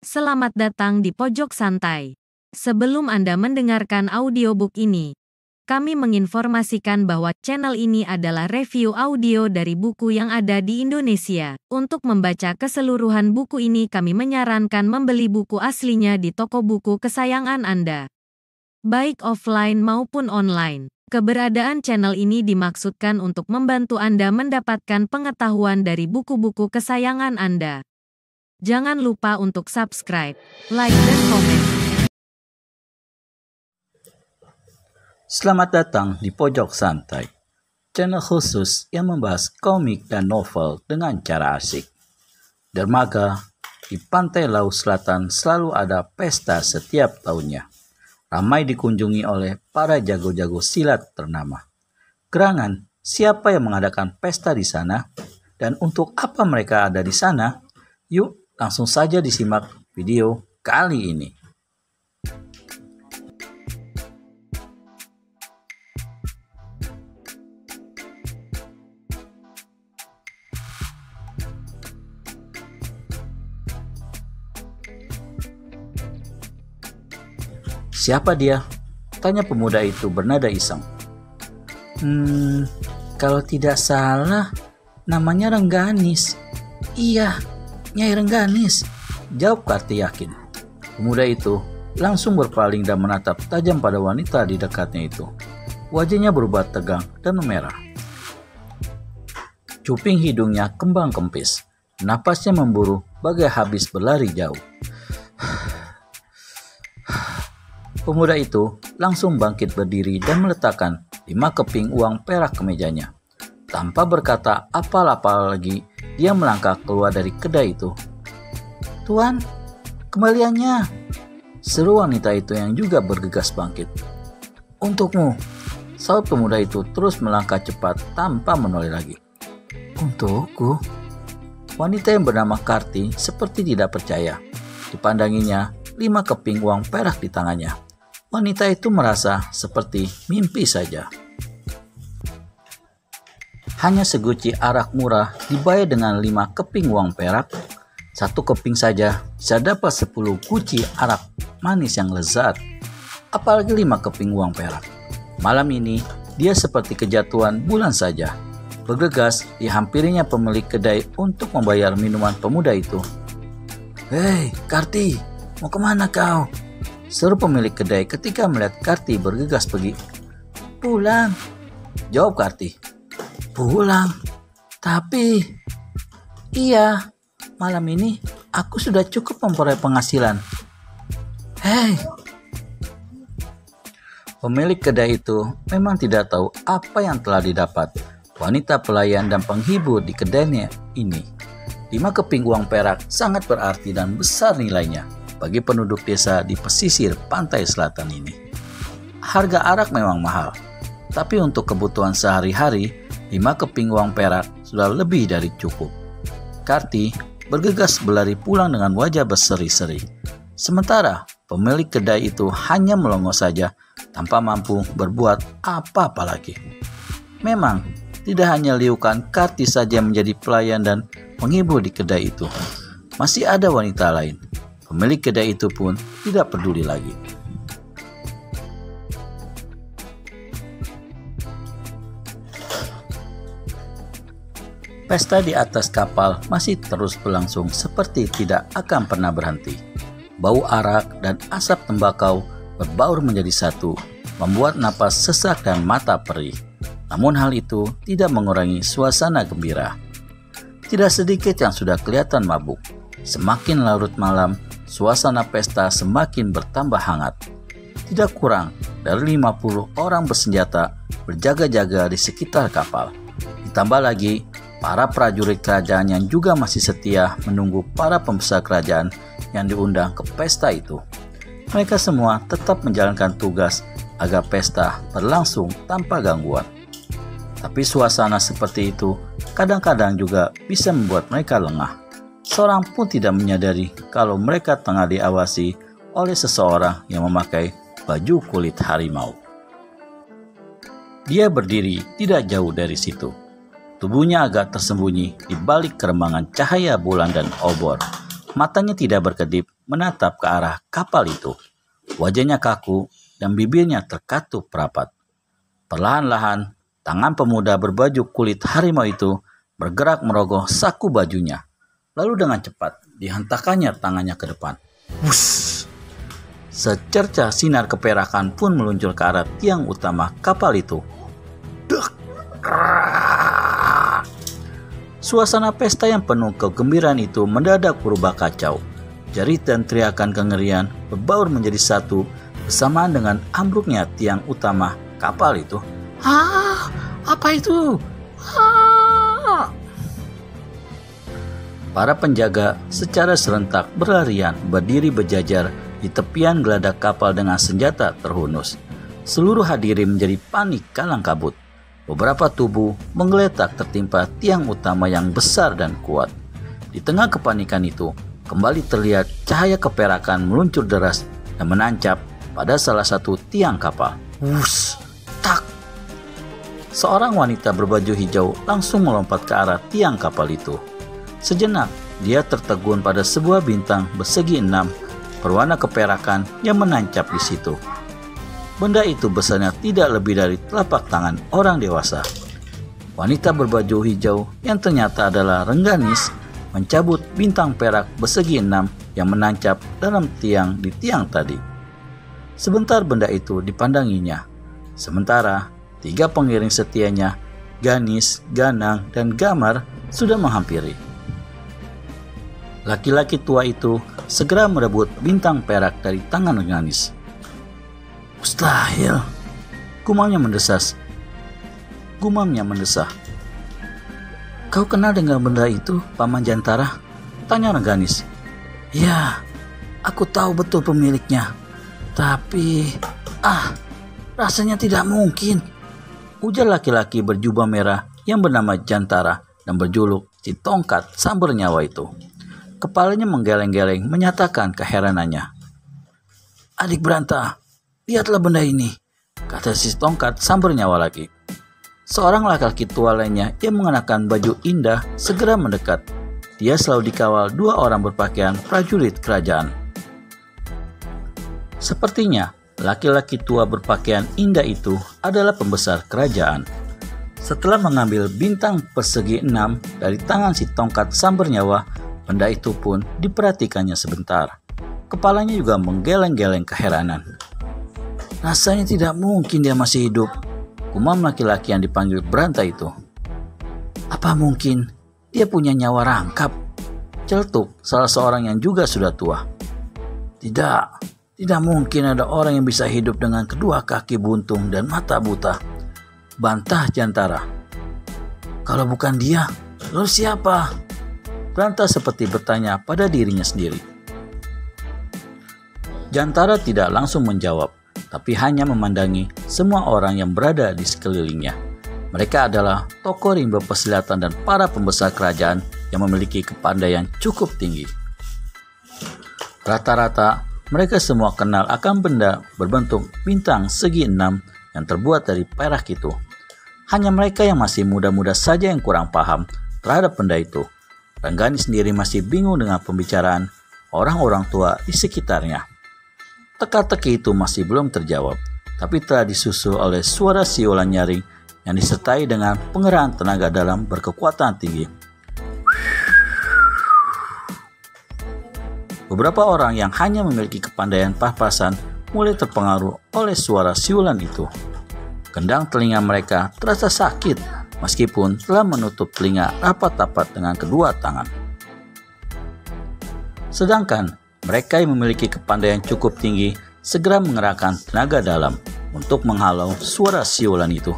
Selamat datang di Pojok Santai. Sebelum Anda mendengarkan audiobook ini, kami menginformasikan bahwa channel ini adalah review audio dari buku yang ada di Indonesia. Untuk membaca keseluruhan buku ini, kami menyarankan membeli buku aslinya di toko buku kesayangan Anda, baik offline maupun online. Keberadaan channel ini dimaksudkan untuk membantu Anda mendapatkan pengetahuan dari buku-buku kesayangan Anda. Jangan lupa untuk subscribe, like, dan komen. Selamat datang di Pojok Santai, channel khusus yang membahas komik dan novel dengan cara asik. Dermaga di Pantai Laut Selatan selalu ada pesta setiap tahunnya. Ramai dikunjungi oleh para jago-jago silat ternama. Gerangan, siapa yang mengadakan pesta di sana? Dan untuk apa mereka ada di sana? Yuk, langsung saja disimak video kali ini. Siapa dia? Tanya pemuda itu bernada iseng. Kalau tidak salah, namanya Rengganis. Iya, Nyai Rengganis, jawab Karti yakin. Pemuda itu langsung berpaling dan menatap tajam pada wanita di dekatnya itu. Wajahnya berubah tegang dan memerah. Cuping hidungnya kembang kempis. Napasnya memburu bagai habis berlari jauh. Pemuda itu langsung bangkit berdiri dan meletakkan 5 keping uang perak ke mejanya. Tanpa berkata apa-apa lagi, dia melangkah keluar dari kedai itu. "Tuan, kembaliannya!" seru wanita itu yang juga bergegas bangkit. "Untukmu," saut pemuda itu terus melangkah cepat tanpa menoleh lagi. "Untukku?" Wanita yang bernama Karti seperti tidak percaya. Dipandanginya 5 keping uang perak di tangannya. Wanita itu merasa seperti mimpi saja. Hanya seguci arak murah dibayar dengan 5 keping uang perak. 1 keping saja bisa dapat 10 guci arak manis yang lezat. Apalagi 5 keping uang perak. Malam ini dia seperti kejatuhan bulan saja. Bergegas dihampirinya pemilik kedai untuk membayar minuman pemuda itu. "Hei, Karti, mau kemana kau?" seru pemilik kedai ketika melihat Karti bergegas pergi. "Pulang," jawab Karti. "Pulang? Tapi..." "Iya, malam ini aku sudah cukup memperoleh penghasilan." "Hei!" Pemilik kedai itu memang tidak tahu apa yang telah didapat wanita pelayan dan penghibur di kedainya ini. 5 keping uang perak sangat berarti dan besar nilainya bagi penduduk desa di pesisir pantai selatan ini. Harga arak memang mahal, tapi untuk kebutuhan sehari-hari, 5 keping uang perak sudah lebih dari cukup. Karti bergegas berlari pulang dengan wajah berseri-seri. Sementara pemilik kedai itu hanya melongo saja tanpa mampu berbuat apa-apa lagi. Memang tidak hanya liukan Karti saja menjadi pelayan dan penghibur di kedai itu. Masih ada wanita lain. Pemilik kedai itu pun tidak peduli lagi. Pesta di atas kapal masih terus berlangsung seperti tidak akan pernah berhenti. Bau arak dan asap tembakau berbaur menjadi satu, membuat napas sesak dan mata perih. Namun hal itu tidak mengurangi suasana gembira. Tidak sedikit yang sudah kelihatan mabuk. Semakin larut malam, suasana pesta semakin bertambah hangat. Tidak kurang dari 50 orang bersenjata berjaga-jaga di sekitar kapal. Ditambah lagi para prajurit kerajaan yang juga masih setia menunggu para pembesar kerajaan yang diundang ke pesta itu. Mereka semua tetap menjalankan tugas agar pesta berlangsung tanpa gangguan. Tapi suasana seperti itu kadang-kadang juga bisa membuat mereka lengah. Seorang pun tidak menyadari kalau mereka tengah diawasi oleh seseorang yang memakai baju kulit harimau. Dia berdiri tidak jauh dari situ. Tubuhnya agak tersembunyi di balik keremangan cahaya bulan dan obor. Matanya tidak berkedip menatap ke arah kapal itu. Wajahnya kaku dan bibirnya terkatup rapat. Perlahan-lahan, tangan pemuda berbaju kulit harimau itu bergerak merogoh saku bajunya. Lalu dengan cepat dihentakkannya tangannya ke depan. Wuss! Secercah sinar keperakan pun meluncur ke arah tiang utama kapal itu. Suasana pesta yang penuh kegembiraan itu mendadak berubah kacau. Jerit dan teriakan kengerian berbaur menjadi satu bersamaan dengan ambruknya tiang utama kapal itu. Ah, apa itu? Ah! Para penjaga secara serentak berlarian berdiri berjajar di tepian geladak kapal dengan senjata terhunus. Seluruh hadirin menjadi panik kalang kabut. Beberapa tubuh menggeletak tertimpa tiang utama yang besar dan kuat. Di tengah kepanikan itu, kembali terlihat cahaya keperakan meluncur deras dan menancap pada salah satu tiang kapal. Wuss! Tak! Seorang wanita berbaju hijau langsung melompat ke arah tiang kapal itu. Sejenak, dia tertegun pada sebuah bintang bersegi 6 berwarna keperakan yang menancap di situ. Benda itu besarnya tidak lebih dari telapak tangan orang dewasa. Wanita berbaju hijau yang ternyata adalah Rengganis mencabut bintang perak bersegi 6 yang menancap dalam tiang di tiang tadi. Sebentar benda itu dipandanginya. Sementara 3 pengiring setianya, Ganis, Ganang, dan Gamar sudah menghampiri. Laki-laki tua itu segera merebut bintang perak dari tangan Rengganis. Mustahil, gumamnya mendesah. Kau kenal dengan benda itu, Paman Jantara? Tanya Rengganis. Ya, aku tahu betul pemiliknya. Tapi, rasanya tidak mungkin. Ujar laki-laki berjubah merah yang bernama Jantara dan berjuluk si tongkat sambar nyawa itu. Kepalanya menggeleng-geleng menyatakan keheranannya. Adik Branta, lihatlah benda ini, kata si tongkat sambar nyawa lagi. Seorang laki-laki tua lainnya yang mengenakan baju indah segera mendekat. Dia selalu dikawal 2 orang berpakaian prajurit kerajaan. Sepertinya laki-laki tua berpakaian indah itu adalah pembesar kerajaan. Setelah mengambil bintang persegi 6 dari tangan si tongkat sambar nyawa, benda itu pun diperhatikannya sebentar. Kepalanya juga menggeleng-geleng keheranan. Rasanya tidak mungkin dia masih hidup, gumam laki-laki yang dipanggil Branta itu. Apa mungkin dia punya nyawa rangkap? Celtuk salah seorang yang juga sudah tua. Tidak mungkin ada orang yang bisa hidup dengan kedua kaki buntung dan mata buta, bantah Jantara. Kalau bukan dia, lalu siapa? Branta seperti bertanya pada dirinya sendiri. Jantara tidak langsung menjawab, tapi hanya memandangi semua orang yang berada di sekelilingnya. Mereka adalah tokoh rimba persilatan dan para pembesar kerajaan yang memiliki kepandaian cukup tinggi. Rata-rata, mereka semua kenal akan benda berbentuk bintang segi 6 yang terbuat dari perak itu. Hanya mereka yang masih muda-muda saja yang kurang paham terhadap benda itu. Rengganis sendiri masih bingung dengan pembicaraan orang-orang tua di sekitarnya. Teka-teki itu masih belum terjawab, tapi telah disusul oleh suara siolan nyaring yang disertai dengan pengerahan tenaga dalam berkekuatan tinggi. Beberapa orang yang hanya memiliki kepandaian pas-pasan mulai terpengaruh oleh suara siulan itu. Gendang telinga mereka terasa sakit meskipun telah menutup telinga rapat-rapat dengan kedua tangan. Sedangkan mereka yang memiliki kepandaian cukup tinggi segera mengerahkan tenaga dalam untuk menghalau suara siulan itu.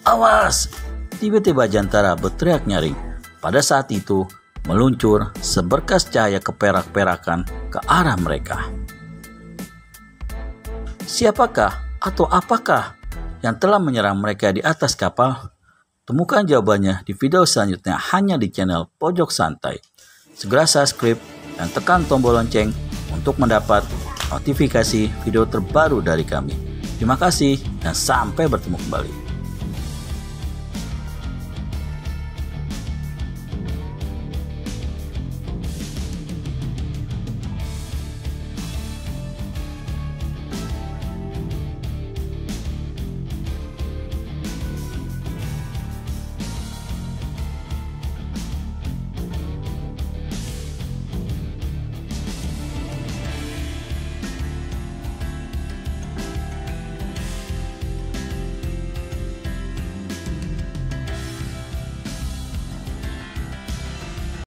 Awas! Tiba-tiba Jantara berteriak nyaring. Pada saat itu, meluncur seberkas cahaya keperak-perakan ke arah mereka. Siapakah atau apakah yang telah menyerang mereka di atas kapal? Temukan jawabannya di video selanjutnya hanya di channel Pojok Santai. Segera subscribe dan tekan tombol lonceng untuk mendapat notifikasi video terbaru dari kami. Terima kasih dan sampai bertemu kembali.